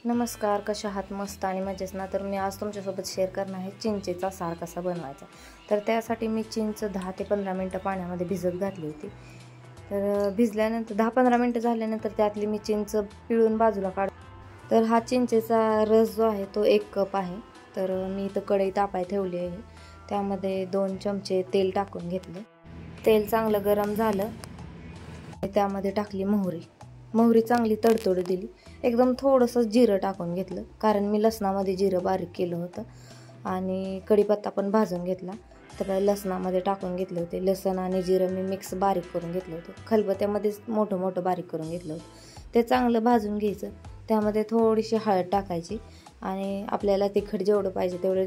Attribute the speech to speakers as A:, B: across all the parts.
A: नमस्कार, कशा आहात? मस्त आणि मजेत ना. तर मी आज तुमच्यासोबत शेअर करणार आहे चिंचेचा सार कसा बनवायचा. तर त्यासाठी मी चिंच 10 ते 15 मिनटं पाण्यामध्ये भिजत घातली होती. तर भिजल्यानंतर 10-15 मिनटं झाल्यानंतर त्यातली मी चिंच पिळून बाजूला तर हा चिंचेचा रस जो आहे तो 1 कप आहे. तर मी इथं कढई तापाय ठेवली आहे. त्यामध्ये 2 चमचे तेल टाकून घेतले. तेल चांगलं गरम झालं, त्यामध्ये टाकली मोहरी चांगली तडतडू दिली. एकदम थोडंसं जिरं टाकून घेतलं, कारण मी लसणामध्ये जिरं बारीक केलं होतं आणि कढीपत्ता पण भाजून घेतला. तर लसणामध्ये टाकून घेतले होते. लसण आणि जिरं मी मिक्स बारीक करून घेतलं होतं. खलबत्त्यामध्येच मोठं बारीक करून घेतलं होतं. ते चांगलं भाजून घ्यायचं. त्यामध्ये थोडीशी हळद टाकायची आणि आपल्याला तिखट जेवढं पाहिजे तेवढं.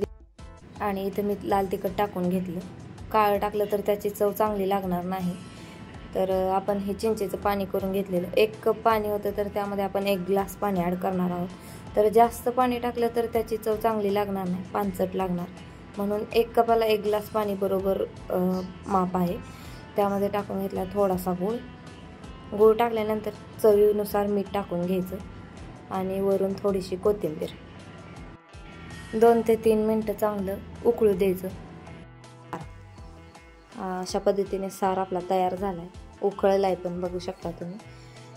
A: आणि इथं मी लाल तिखट टाकून घेतलं. काळं टाकलं तर त्याची चव चांगली लागणार नाही. तर आपण हे चिंचेचं पाणी करून घेतलेलं 1 कप पाणी होतं, तर त्यामध्ये आपण 1 ग्लास पाणी ॲड करणार आहोत. तर जास्त पाणी टाकलं तर त्याची चव चांगली लागणार नाही, पानचट लागणार. म्हणून 1 कपाला 1 ग्लास पाणी बरोबर माप आहे. त्यामध्ये टाकून घेतला थोडासा गूळ टाकल्यानंतर चवीनुसार मीठ टाकून घ्यायचं आणि वरून थोडीशी कोथिंबीर. 2 ते 3 मिनटं चांगलं उकळू द्यायचं. अशा पद्धतीने सार आपला तयार झाला आहे. उकळला आहे पण बघू शकता तुम्ही.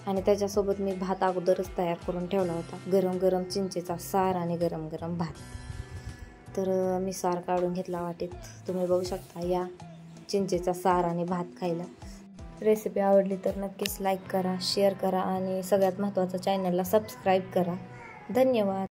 A: आणि त्याच्यासोबत मी भात अगोदरच तयार करून ठेवला होता. गरम चिंचेचा सार आणि गरम भात. तर मी सार काढून घेतला वाटीत. तुम्ही बघू शकता या चिंचेचा सार आणि भात खायला. रेसिपी आवडली तर नक्कीच लाईक करा, शेअर करा आणि सगळ्यात महत्त्वाचं चॅनलला सबस्क्राईब करा. धन्यवाद.